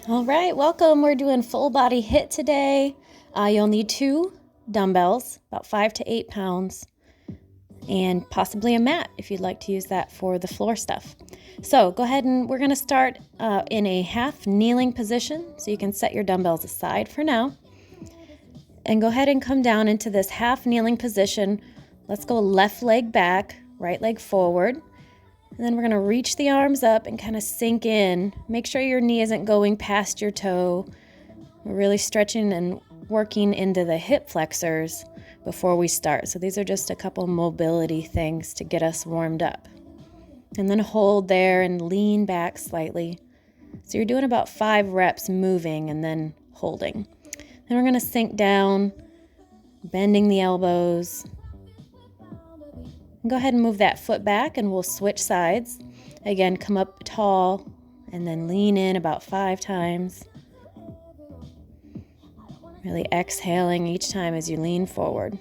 All right, welcome. We're doing full body HIIT today. You'll need 2 dumbbells, about 5 to 8 pounds, and possibly a mat if you'd like to use that for the floor stuff. So go ahead and we're going to start in a half kneeling position. So you can set your dumbbells aside for now. And go ahead and come down into this half kneeling position. Let's go left leg back, right leg forward. And then we're going to reach the arms up and kind of sink in. Make sure your knee isn't going past your toe. We're really stretching and working into the hip flexors before we start. So these are just a couple mobility things to get us warmed up. And then hold there and lean back slightly. So you're doing about 5 reps moving and then holding. Then we're going to sink down, bending the elbows. Go ahead and move that foot back and we'll switch sides. Again, come up tall and then lean in about 5 times. Really exhaling each time as you lean forward.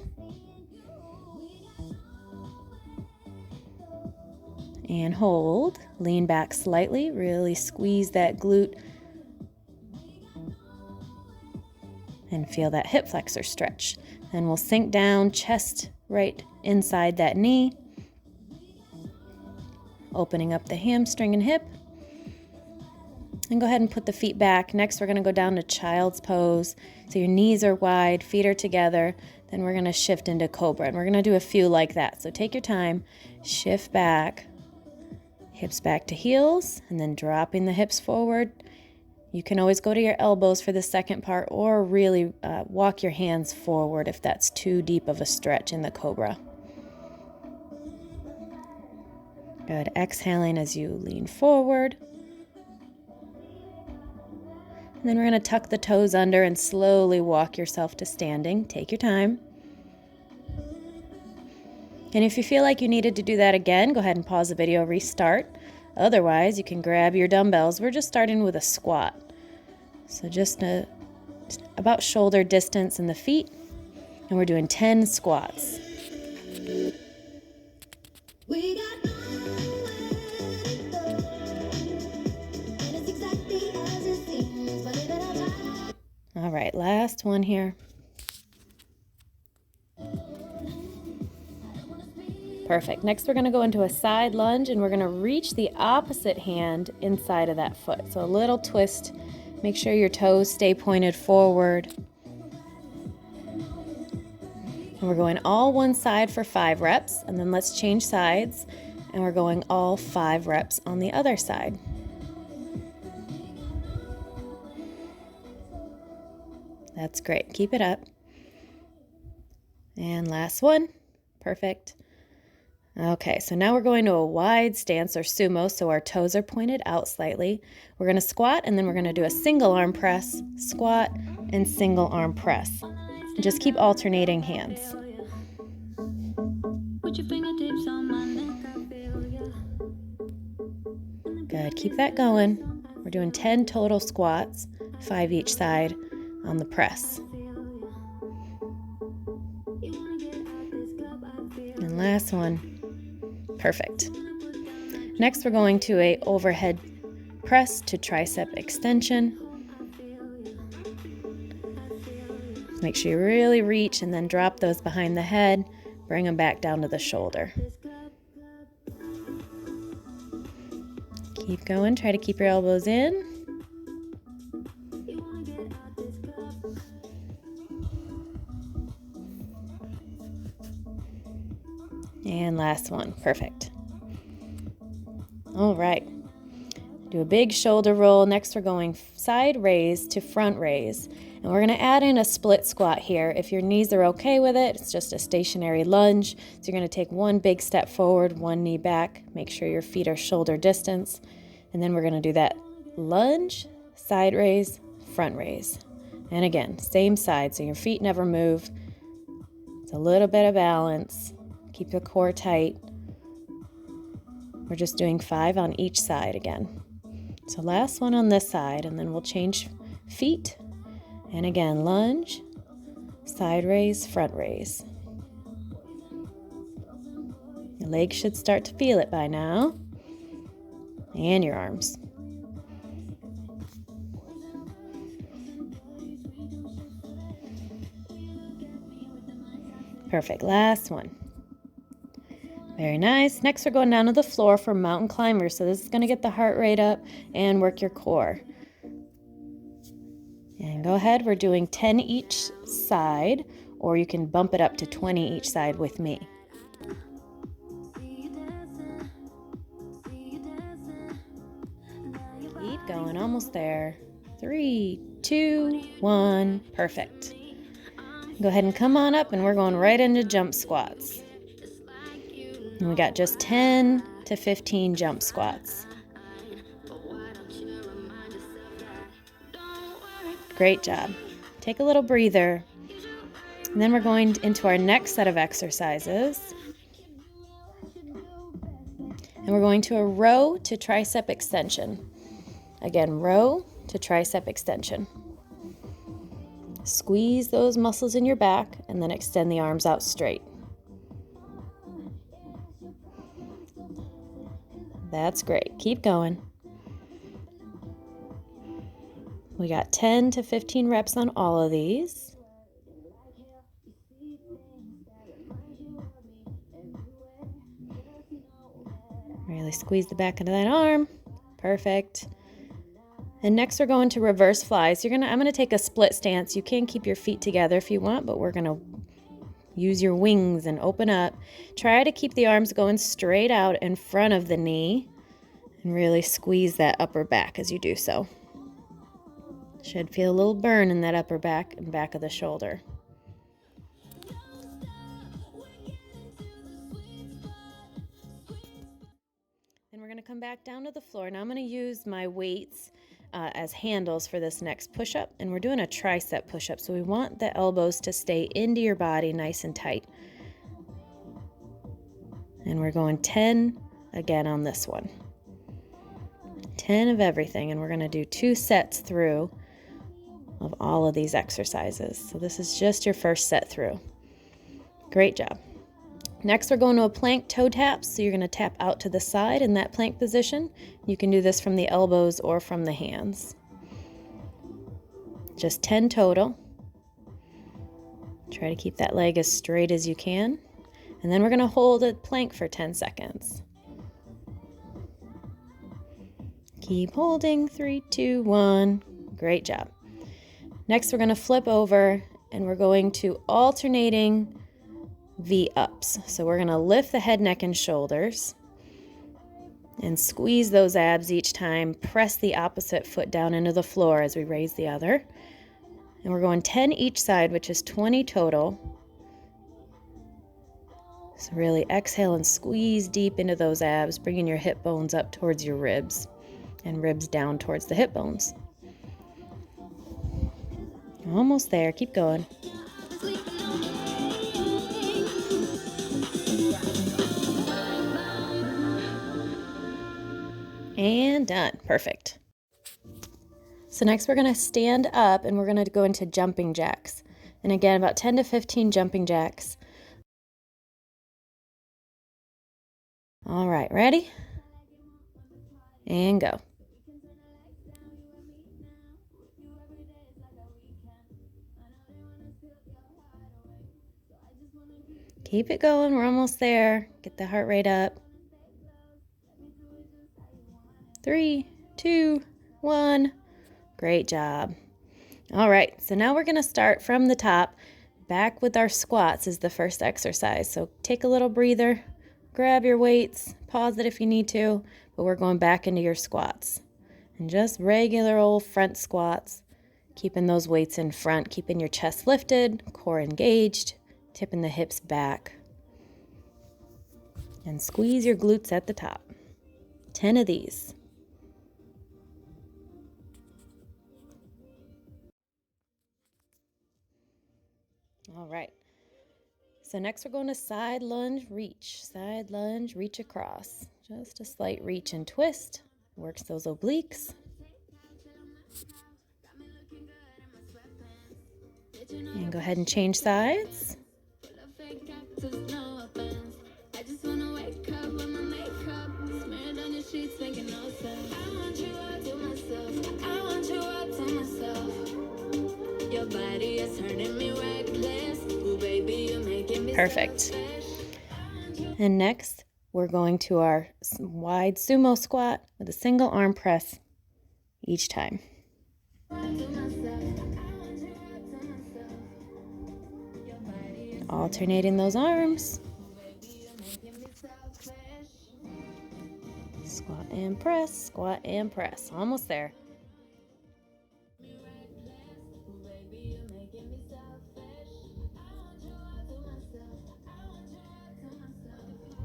And hold. Lean back slightly. Really squeeze that glute. And feel that hip flexor stretch. Then we'll sink down, chest right inside that knee. Opening up the hamstring and hip. And go ahead and put the feet back. Next, we're going to go down to child's pose. So your knees are wide, feet are together. Then we're going to shift into cobra. And we're going to do a few like that. So take your time, shift back, hips back to heels, and then dropping the hips forward. You can always go to your elbows for the second part or really walk your hands forward if that's too deep of a stretch in the cobra. Good. Exhaling as you lean forward. And then we're going to tuck the toes under and slowly walk yourself to standing. Take your time. And if you feel like you needed to do that again, go ahead and pause the video, restart. Otherwise, you can grab your dumbbells. We're just starting with a squat. So just about shoulder distance in the feet. And we're doing 10 squats. All right, last one here. Perfect. Next, we're going to go into a side lunge, and we're going to reach the opposite hand inside of that foot. So a little twist. Make sure your toes stay pointed forward. And we're going all one side for 5 reps, and then let's change sides, and we're going all 5 reps on the other side. That's great. Keep it up. And last one. Perfect. Okay, so now we're going to a wide stance or sumo, so our toes are pointed out slightly. We're going to squat, and then we're going to do a single arm press, squat, and single arm press. And just keep alternating hands. Good. Keep that going. We're doing 10 total squats, 5 each side on the press. And last one. Perfect. Next, we're going to a overhead press to tricep extension. Make sure you really reach and then drop those behind the head. Bring them back down to the shoulder. Keep going. Try to keep your elbows in. And last one. Perfect. All right. Do a big shoulder roll. Next, we're going side raise to front raise. And we're going to add in a split squat here. If your knees are okay with it, it's just a stationary lunge. So you're going to take one big step forward, one knee back. Make sure your feet are shoulder distance. And then we're going to do that lunge, side raise, front raise. And again, same side, so your feet never move. It's a little bit of balance. Keep the core tight. We're just doing 5 on each side again. So last one on this side, and then we'll change feet. And again, lunge, side raise, front raise. Your legs should start to feel it by now. And your arms. Perfect. Last one. Very nice. Next, we're going down to the floor for mountain climbers. So this is going to get the heart rate up and work your core. And go ahead. We're doing 10 each side, or you can bump it up to 20 each side with me. Keep going. Almost there. 3, 2, 1. Perfect. Go ahead and come on up, and we're going right into jump squats. And we got just 10 to 15 jump squats. Great job. Take a little breather. And then we're going into our next set of exercises. And we're going to a row to tricep extension. Again, row to tricep extension. Squeeze those muscles in your back and then extend the arms out straight. That's great. Keep going. We got 10 to 15 reps on all of these. Really squeeze the back of that arm. Perfect. And next we're going to reverse flies. I'm going to take a split stance. You can keep your feet together if you want, but we're going to use your wings and open up. Try to keep the arms going straight out in front of the knee and really squeeze that upper back as you do so. Should feel a little burn in that upper back and back of the shoulder. Then we're going to come back down to the floor. Now I'm going to use my weights as handles for this next push-up, and we're doing a tricep push-up, so we want the elbows to stay into your body nice and tight. And we're going 10 again on this one. 10 of everything, and we're going to do 2 sets through of all of these exercises. So this is just your first set through. Great job. Next, we're going to a plank toe tap. So you're going to tap out to the side in that plank position. You can do this from the elbows or from the hands. Just 10 total. Try to keep that leg as straight as you can. And then we're going to hold a plank for 10 seconds. Keep holding. 3, 2, 1. Great job. Next, we're going to flip over and we're going to alternating V-ups. So we're going to lift the head, neck, and shoulders and squeeze those abs each time. Press the opposite foot down into the floor as we raise the other. And we're going 10 each side, which is 20 total. So really exhale and squeeze deep into those abs, bringing your hip bones up towards your ribs and ribs down towards the hip bones. Almost there. Keep going. And done. Perfect. So next we're going to stand up and we're going to go into jumping jacks. And again, about 10 to 15 jumping jacks. All right, ready? And go. Keep it going. We're almost there. Get the heart rate up. 3, 2, 1. Great job. All right, so now we're going to start from the top. Back with our squats is the first exercise. So take a little breather, grab your weights, pause it if you need to, but we're going back into your squats. And just regular old front squats, keeping those weights in front, keeping your chest lifted, core engaged, tipping the hips back. And squeeze your glutes at the top. 10 of these. All right. So next we're going to side lunge reach. Side lunge reach across. Just a slight reach and twist. Works those obliques. And go ahead and change sides. Your body is turning me reckless. Ooh, baby, you're making me Perfect. And next, we're going to our wide sumo squat with a single arm press each time. Alternating those arms. Squat and press, squat and press. Almost there.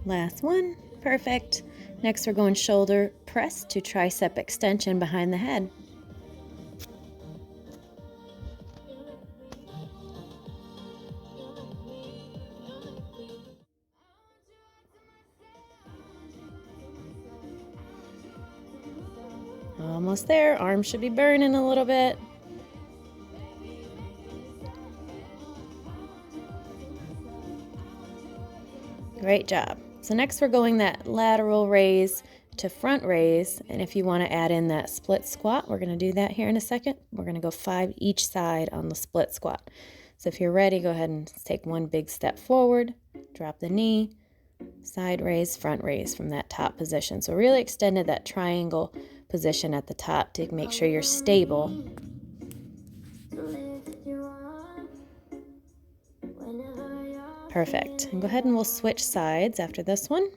Last one. Perfect. Next, we're going shoulder press to tricep extension behind the head. Almost there. Arms should be burning a little bit. Great job. So next we're going that lateral raise to front raise, and if you want to add in that split squat, we're going to do that here in a second. We're going to go 5 each side on the split squat. So if you're ready, go ahead and take one big step forward, drop the knee, side raise, front raise from that top position. So really extended that triangle position at the top to make sure you're stable. Perfect. And go ahead and we'll switch sides after this one.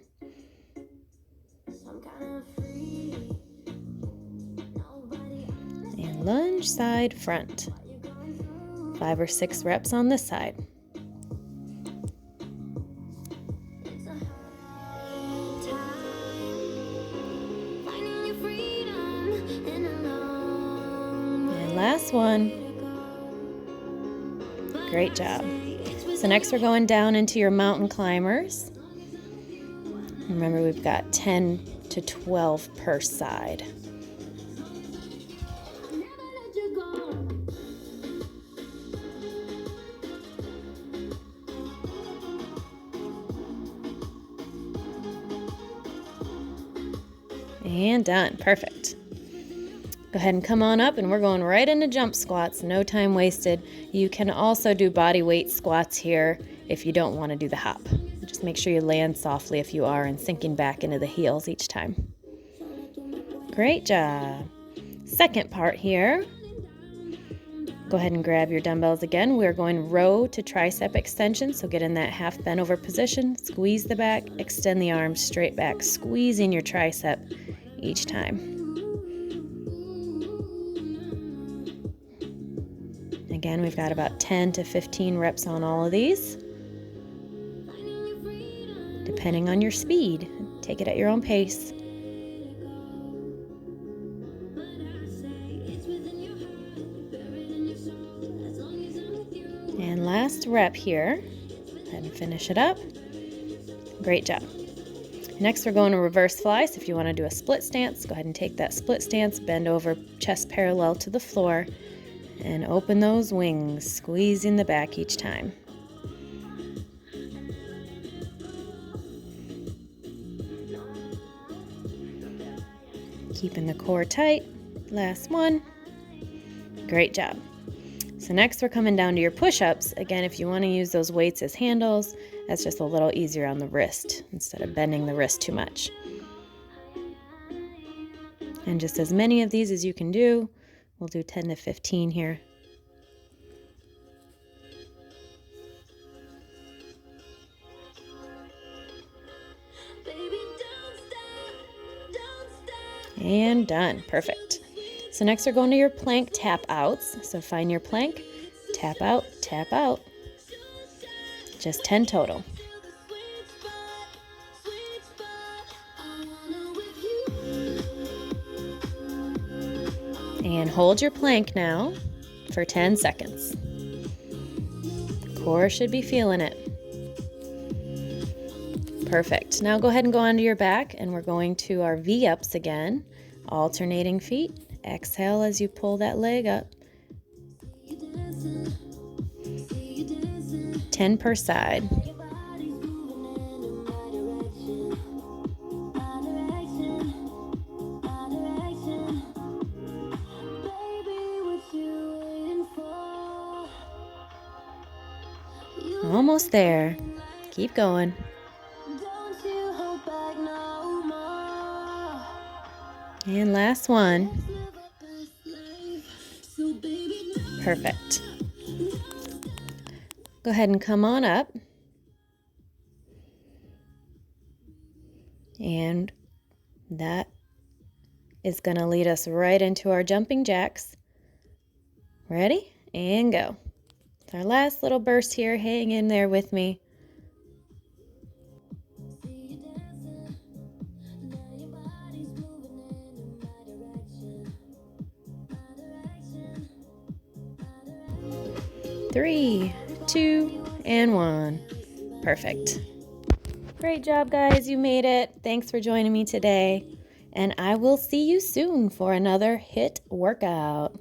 And lunge, side, front. 5 or 6 reps on this side. And last one. Great job. So next we're going down into your mountain climbers. Remember, we've got 10 to 12 per side. And done. Perfect. Go ahead and come on up, and we're going right into jump squats. No time wasted. You can also do body weight squats here if you don't want to do the hop. Just make sure you land softly if you are, and sinking back into the heels each time. Great job. Second part here. Go ahead and grab your dumbbells again. We're going row to tricep extension, so get in that half bent over position. Squeeze the back, extend the arms straight back, squeezing your tricep each time. Again, we've got about 10 to 15 reps on all of these, depending on your speed. Take it at your own pace. And last rep here. Go ahead and finish it up. Great job. Next, we're going to reverse fly. So if you want to do a split stance, go ahead and take that split stance, bend over, chest parallel to the floor, and open those wings, squeezing the back each time. Keeping the core tight. Last one. Great job. So next we're coming down to your push-ups. Again, if you want to use those weights as handles, that's just a little easier on the wrist instead of bending the wrist too much. And just as many of these as you can do. We'll do 10 to 15 here. And done. Perfect. So next we're going to your plank tap outs. So find your plank, tap out, tap out. Just 10 total. And hold your plank now for 10 seconds. Core should be feeling it. Perfect. Now go ahead and go onto your back, and we're going to our V-ups again. Alternating feet. Exhale as you pull that leg up. 10 per side. Almost there. Keep going. And last one. Perfect. Go ahead and come on up. And that is going to lead us right into our jumping jacks. Ready? And go. It's our last little burst here. Hang in there with me. Three, two, and one. Perfect. Great job, guys. You made it. Thanks for joining me today. And I will see you soon for another HIIT workout.